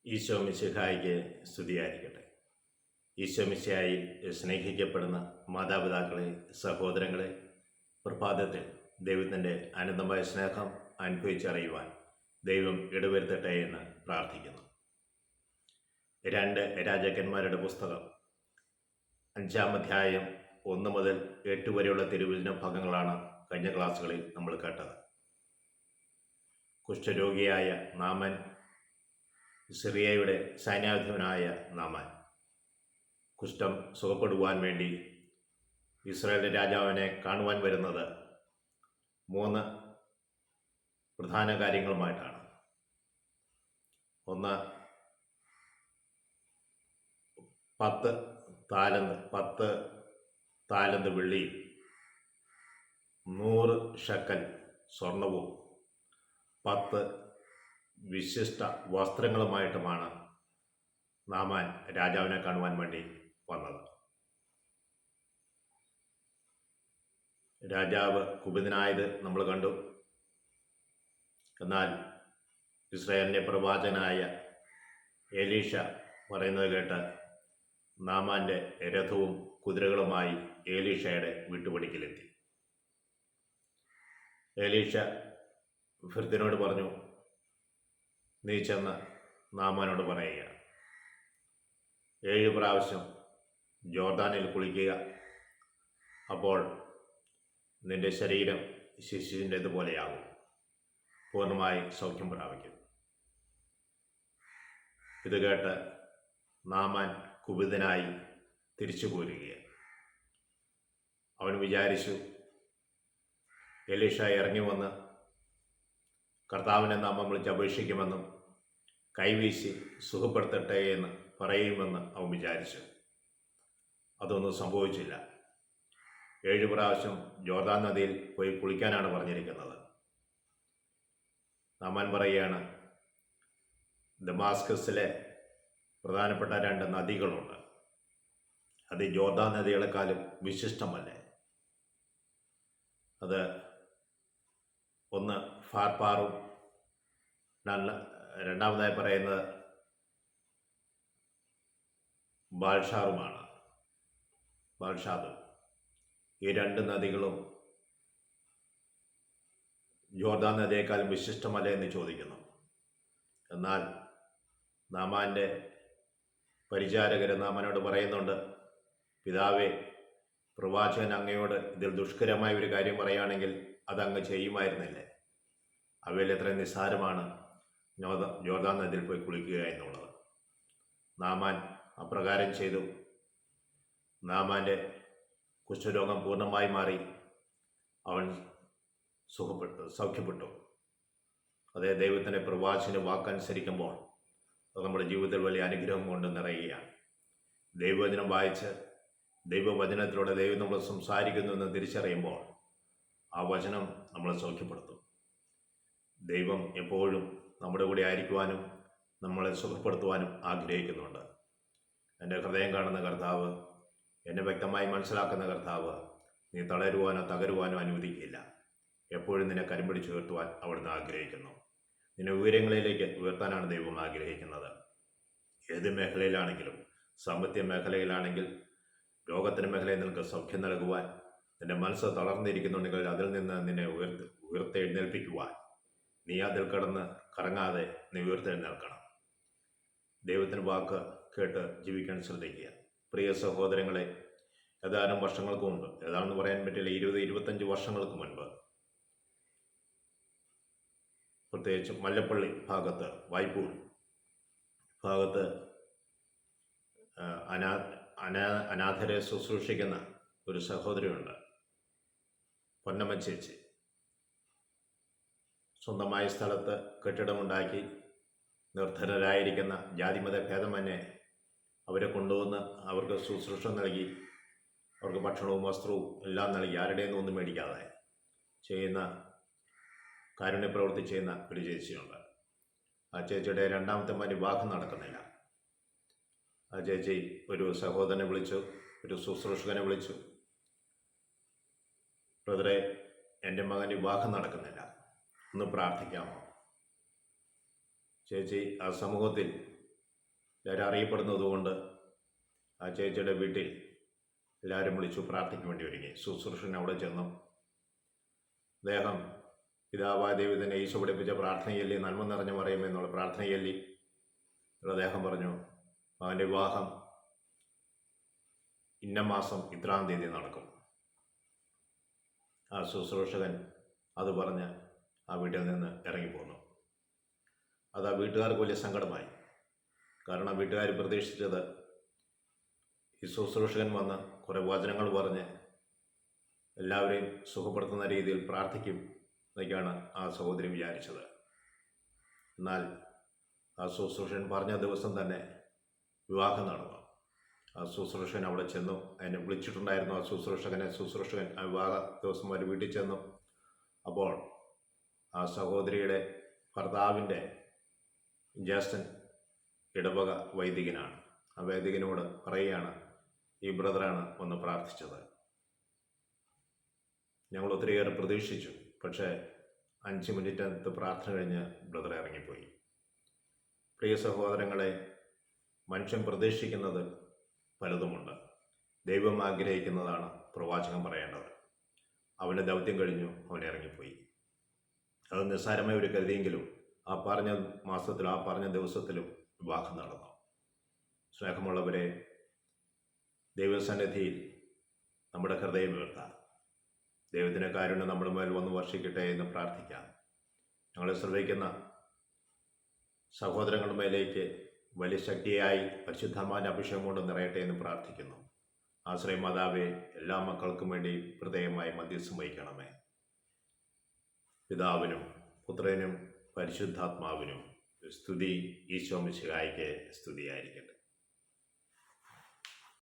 ഈശോ മിശിഹായിക്ക് സ്തുതിയായിരിക്കട്ടെ. ഈശോ മിശിഹായിൽ സ്നേഹിക്കപ്പെടുന്ന മാതാപിതാക്കളെ, സഹോദരങ്ങളെ, പ്രഭാതത്തിൽ ദൈവത്തിൻ്റെ അനന്തമായ സ്നേഹം അനുഭവിച്ചറിയുവാൻ ദൈവം ഇടവരുത്തട്ടെ എന്ന് പ്രാർത്ഥിക്കുന്നു. 2 രാജാക്കന്മാരുടെ പുസ്തകം 5-ാം അധ്യായം 1 മുതൽ 8 വരെയുള്ള തിരുവചന ഭാഗങ്ങളാണ് കഴിഞ്ഞ ക്ലാസ്സുകളിൽ നമ്മൾ കേട്ടത്. കുഷ്ഠരോഗിയായ നാമാൻ, സിറിയയുടെ സൈന്യാധിപനായ നാമാൻ, കുഷ്ഠം സുഖപ്പെടുവാൻ വേണ്ടി ഇസ്രായേലിൻ്റെ രാജാവിനെ കാണുവാൻ വരുന്നത് 3 പ്രധാന കാര്യങ്ങളുമായിട്ടാണ്. ഒന്ന്, 10 താലന്ത് വെള്ളിയും 100 ഷക്കൽ സ്വർണവും 10 വിശിഷ്ട വസ്ത്രങ്ങളുമായിട്ടുമാണ് നാമാൻ രാജാവിനെ കാണുവാൻ വേണ്ടി വന്നത്. രാജാവ് കുപിതനായത് നമ്മൾ കണ്ടു. എന്നാൽ ഇസ്രായേലിൻ്റെ പ്രവാചകനായ എലീഷ പറയുന്നത് കേട്ട് നാമാൻ്റെ രഥവും കുതിരകളുമായി എലീഷയുടെ വീട്ടുപടിക്കലെത്തി. എലീഷ ഭൃത്യനോട് പറഞ്ഞു, നീ ചെന്ന് നാമാനോട് പറയുക, 7 പ്രാവശ്യം ജോർദാനിൽ കുളിക്കുക, അപ്പോൾ നിന്റെ ശരീരം ശിശുവിൻ്റേതുപോലെയാകും, പൂർണ്ണമായി സൗഖ്യം പ്രാപിക്കും. ഇത് കേട്ട് നാമാൻ കുപിതനായി തിരിച്ചു പോരുകയാണ്. അവൻ വിചാരിച്ചു, എലീഷ ഇറങ്ങി വന്ന് കർത്താവിനെ നാമം വിളിച്ച് അപേക്ഷിക്കുമെന്നും കൈവീശി സുഖപ്പെടുത്തട്ടെ എന്ന് പറയുമെന്ന് അവൻ വിചാരിച്ചു. അതൊന്നും സംഭവിച്ചില്ല. 7 പ്രാവശ്യം ജോർദാൻ നദിയിൽ പോയി കുളിക്കാനാണ് പറഞ്ഞിരിക്കുന്നത്. നാമാൻ പറയുകയാണ്, ദമാസ്കസിലെ പ്രധാനപ്പെട്ട 2 നദികളുണ്ട്, അത് ജോർദാൻ നദികളെക്കാളും വിശിഷ്ടമല്ലേ? അത് ഒന്ന് ഫാർപ്പാറും, രണ്ടാമതായി പറയുന്നത് ബാൽഷാറുമാണ്. ഈ 2 നദികളും ജോർദാൻ നദിയേക്കാളും വിശിഷ്ടമല്ല എന്ന് ചോദിക്കുന്നു. എന്നാൽ നാമാൻ്റെ പരിചാരകര് നാമാനോട് പറയുന്നുണ്ട്, പിതാവേ, പ്രവാചകൻ അങ്ങയോട് ഇതിൽ ദുഷ്കരമായ ഒരു കാര്യം പറയുകയാണെങ്കിൽ അതങ്ങ് ചെയ്യുമായിരുന്നില്ലേ? അവയിൽ എത്രയും നിസ്സാരമാണ് ജോർദാൻ നദിയിൽ പോയി കുളിക്കുക എന്നുള്ളത്. നാമാൻ അപ്രകാരം ചെയ്തു. നാമാൻ്റെ കുഷ്ഠരോഗം പൂർണ്ണമായി മാറി. അവൻ സൗഖ്യപ്പെട്ടു. അതേ, ദൈവത്തിൻ്റെ പ്രവാചകന്റെ വാക്കനുസരിക്കുമ്പോൾ അത് നമ്മുടെ ജീവിതത്തിൽ വലിയ അനുഗ്രഹം കൊണ്ട് നിറയുകയാണ്. ദൈവവചനം വായിച്ച് ദൈവവചനത്തിലൂടെ ദൈവം നമ്മൾ സംസാരിക്കുന്നു എന്ന് തിരിച്ചറിയുമ്പോൾ ആ വചനം നമ്മളെ സൗഖ്യപ്പെടുത്തും. ദൈവം എപ്പോഴും നമ്മുടെ കൂടെ ആയിരിക്കുവാനും നമ്മളെ സുഖപ്പെടുത്തുവാനും ആഗ്രഹിക്കുന്നുണ്ട്. എൻ്റെ ഹൃദയം കാണുന്ന കർത്താവ്, എന്നെ വ്യക്തമായി മനസ്സിലാക്കുന്ന കർത്താവ്, നീ തളരുവാനോ തകരുവാനോ അനുവദിക്കില്ല. എപ്പോഴും നിന്നെ കരുപിടിച്ച് ഉയർത്തുവാൻ അവിടുന്ന് ആഗ്രഹിക്കുന്നു. നിന്നെ ഉയരങ്ങളിലേക്ക് ഉയർത്താനാണ് ദൈവം ആഗ്രഹിക്കുന്നത്. ഏത് മേഖലയിലാണെങ്കിലും, സാമ്പത്തിക മേഖലയിലാണെങ്കിൽ, രോഗത്തിൻ്റെ മേഖലയിൽ നിനക്ക് സൗഖ്യം നൽകുവാൻ, നിന്റെ മനസ്സ് തളർന്നിരിക്കുന്നുണ്ടെങ്കിൽ അതിൽ നിന്ന് നിന്നെ ഉയർത്തെഴുന്നേൽപ്പിക്കുവാൻ, നീ അതിൽ കിടന്ന് കറങ്ങാതെ നീ ഉയർത്തെഴുന്നേൽക്കണം. ദൈവത്തിന് വാക്ക് കേട്ട് ജീവിക്കാൻ ശ്രദ്ധിക്കുക. പ്രിയ സഹോദരങ്ങളെ, ഏതാനും വർഷങ്ങൾക്ക് മുൻപ്, ഏതാണെന്ന് പറയാൻ പറ്റില്ല, 20-25 വർഷങ്ങൾക്ക് മുൻപ്, പ്രത്യേകിച്ച് മല്ലപ്പള്ളി ഭാഗത്ത്, വായ്പൂർ ഭാഗത്ത് അനാഥരെ ശുശ്രൂഷിക്കുന്ന ഒരു സഹോദരിയുണ്ട്, പൊന്നമ്മ ചേച്ചി. സ്വന്തമായ സ്ഥലത്ത് കെട്ടിടമുണ്ടാക്കി നിർധനരായിരിക്കുന്ന ജാതിമത ഭേദമന്യേ അവരെ കൊണ്ടുവന്ന് അവർക്ക് ശുശ്രൂഷ നൽകി, അവർക്ക് ഭക്ഷണവും വസ്ത്രവും എല്ലാം നൽകി, ആരുടെയും ഒന്നും മേടിക്കാതെ ചെയ്യുന്ന കാരുണ്യപ്രവൃത്തി ചെയ്യുന്ന ഒരു ചേച്ചിയുണ്ട്. ആ ചേച്ചിയുടെ 2ാമത്തെ വിവാഹം നടക്കുന്നില്ല. ആ ചേച്ചി ഒരു സഹോദരനെ വിളിച്ചു, ഒരു ശുശ്രൂഷകനെ വിളിച്ചു, ബ്രദറെ, എൻ്റെ മകൻ്റെ വിവാഹം നടക്കുന്നില്ല, ഒന്ന് പ്രാർത്ഥിക്കാമോ? ചേച്ചി ആ സമൂഹത്തിൽ എല്ലാവരും അറിയപ്പെടുന്നതുകൊണ്ട് ആ ചേച്ചിയുടെ വീട്ടിൽ എല്ലാവരും വിളിച്ചു പ്രാർത്ഥിക്കാൻ വേണ്ടി ഒരുങ്ങി. ശുശ്രൂഷൻ അവിടെ ചെന്നു. അദ്ദേഹം പിതാവായ ദൈവത്തിൻ്റെ ഈശോ പഠിപ്പിച്ച പ്രാർത്ഥന ചൊല്ലി, നന്മ നിറഞ്ഞ മറിയുമെന്നുള്ള പ്രാർത്ഥന ചൊല്ലി. അദ്ദേഹം പറഞ്ഞു, അവൻ്റെ വിവാഹം ഇന്ന മാസം ഇത്രാം തീയതി നടക്കും. ആ ശുശ്രൂഷകൻ അത് പറഞ്ഞ് ആ വീട്ടിൽ നിന്ന് ഇറങ്ങിപ്പോന്നു. അത് ആ വീട്ടുകാർക്ക് വലിയ സങ്കടമായി. കാരണം വീട്ടുകാർ പ്രതീക്ഷിച്ചത് ഈ ശുശ്രൂഷകൻ വന്ന് കുറേ വചനങ്ങൾ പറഞ്ഞ് എല്ലാവരെയും സുഖപ്പെടുത്തുന്ന രീതിയിൽ പ്രാർത്ഥിക്കും എന്നൊക്കെയാണ് ആ സഹോദരി വിചാരിച്ചത്. എന്നാൽ ആ ശുശ്രൂഷൻ പറഞ്ഞ ദിവസം തന്നെ വിവാഹം നടന്നു. ആ ശുശ്രൂഷകൻ അവിടെ ചെന്നു. അതിനെ വിളിച്ചിട്ടുണ്ടായിരുന്നു. ആ ശുശ്രൂഷകൻ ആ വിവാഹ ദിവസം വരെ വീട്ടിൽ ചെന്നു. അപ്പോൾ ആ സഹോദരിയുടെ ഭർത്താവിൻ്റെ ജ്യേഷ്ഠൻ ഇടവക വൈദികനാണ്. ആ വൈദികനോട് പറയുകയാണ്, ഈ ബ്രദറാണ് ഒന്ന് പ്രാർത്ഥിച്ചത്. ഞങ്ങൾ ഒത്തിരിയേറെ പ്രതീക്ഷിച്ചു, പക്ഷേ 5 മിനിറ്റിനകത്ത് പ്രാർത്ഥന കഴിഞ്ഞ് ബ്രദർ ഇറങ്ങിപ്പോയി. പ്രിയ സഹോദരങ്ങളെ, മനുഷ്യൻ പ്രതീക്ഷിക്കുന്നത് പലതുമുണ്ട്. ദൈവം ആഗ്രഹിക്കുന്നതാണ് പ്രവാചകൻ പറയേണ്ടത്. അവൻ്റെ ദൗത്യം കഴിഞ്ഞു, അവൻ ഇറങ്ങിപ്പോയി. അത് നിസ്സാരമായി ഒരു കരുതിയെങ്കിലും ആ പറഞ്ഞ മാസത്തിലും ആ പറഞ്ഞ ദിവസത്തിലും വിവാഹം നടന്നു. സ്നേഹമുള്ളവരെ, ദൈവസന്നിധിയിൽ നമ്മുടെ ഹൃദയം ഉയർത്താം. ദൈവത്തിൻ്റെ കാരുണ്യം നമ്മുടെ മേൽ വന്ന് വർഷിക്കട്ടെ എന്ന് പ്രാർത്ഥിക്കാം. ഞങ്ങളെ ശ്രദ്ധിക്കുന്ന സഹോദരങ്ങളുടെ മേലേക്ക് വലിയ ശക്തിയായി പരിശുദ്ധാത്മാവിന്റെ അഭിഷേകം കൊണ്ട് നിറയട്ടെ എന്ന് പ്രാർത്ഥിക്കുന്നു. ആശ്രയ മാതാവേ, എല്ലാ മക്കൾക്കും വേണ്ടി ഹൃദയമായി മധ്യസ്ഥം വഹിക്കണമേ. പിതാവിനും പുത്രനും പരിശുദ്ധാത്മാവിനും സ്തുതി. ഈശോ മിശിഹായ്ക്ക് സ്തുതിയായിരിക്കട്ടെ.